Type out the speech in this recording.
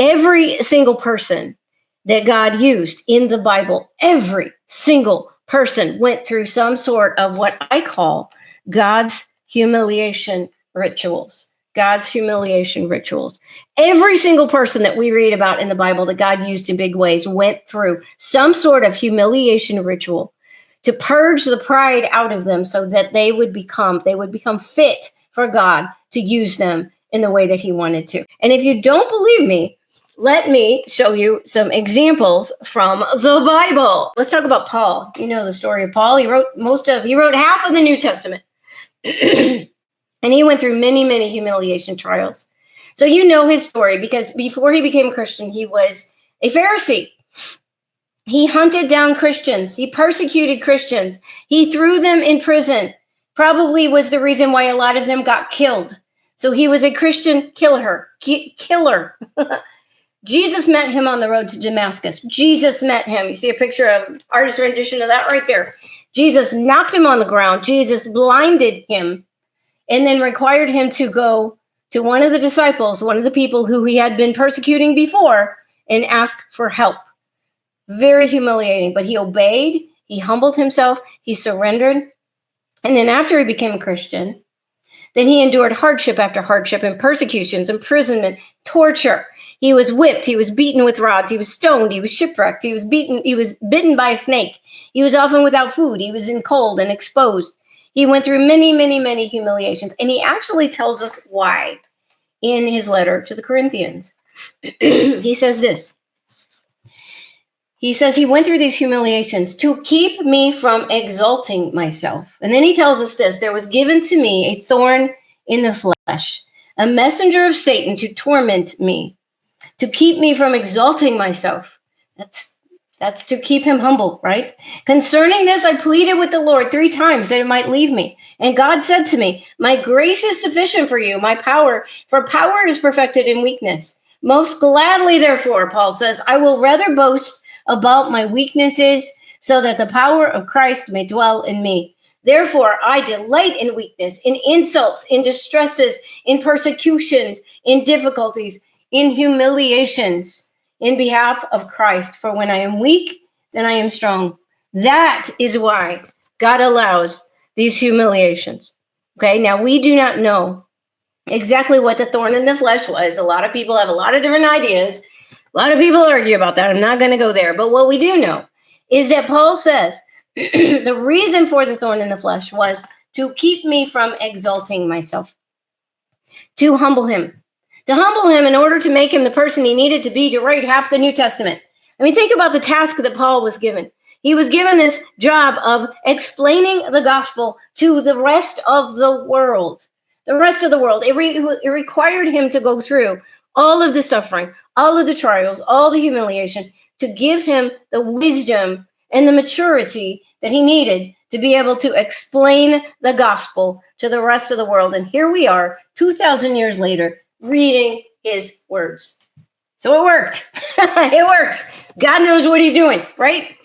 Every single person that God used in the Bible, every single person went through some sort of what I call God's humiliation rituals. God's humiliation rituals. Every single person that we read about in the Bible that God used in big ways went through some sort of humiliation ritual to purge the pride out of them so that they would become fit for God to use them in the way that he wanted to. And if you don't believe me, let me show you some examples from the Bible. Let's talk about Paul. You know the story of Paul. He wrote half of the New Testament. And he went through many, many humiliation trials. So you know his story because before he became a Christian, he was a Pharisee. He hunted down Christians. He persecuted Christians. He threw them in prison. Probably was the reason why a lot of them got killed. So he was a Christian killer. Jesus met him on the road to Damascus. Jesus met him. You see a picture of artist rendition of that right there. Jesus knocked him on the ground. Jesus blinded him and then required him to go to one of the disciples, one of the people who he had been persecuting before, and ask for help. Very humiliating, but he obeyed. He humbled himself. He surrendered. And then after he became a Christian, then he endured hardship after hardship and persecutions, imprisonment, torture. He was whipped. He was beaten with rods. He was stoned. He was shipwrecked. He was beaten. He was bitten by a snake. He was often without food. He was in cold and exposed. He went through many, many, many humiliations. And he actually tells us why in his letter to the Corinthians. He says this. He says he went through these humiliations to keep me from exalting myself. And then he tells us this. There was given to me a thorn in the flesh, a messenger of Satan to torment me, to keep me from exalting myself. That's to keep him humble, right? Concerning this, I pleaded with the Lord 3 times that it might leave me. And God said to me, my grace is sufficient for you, for power is perfected in weakness. Most gladly, therefore, Paul says, I will rather boast about my weaknesses so that the power of Christ may dwell in me. Therefore, I delight in weakness, in insults, in distresses, in persecutions, in difficulties, in humiliations, in behalf of Christ. For when I am weak, then I am strong. That is why God allows these humiliations. Okay, now we do not know exactly what the thorn in the flesh was. A lot of people have a lot of different ideas. A lot of people argue about that. I'm not going to go there. But what we do know is that Paul says the reason for the thorn in the flesh was to keep me from exalting myself, to humble him in order to make him the person he needed to be to write half the New Testament. I mean, think about the task that Paul was given. He was given this job of explaining the gospel to the rest of the world. The rest of the world. It required him to go through all of the suffering, all of the trials, all the humiliation, to give him the wisdom and the maturity that he needed to be able to explain the gospel to the rest of the world. And here we are, 2,000 years later, reading his words. So it worked. It works. God knows what he's doing, right?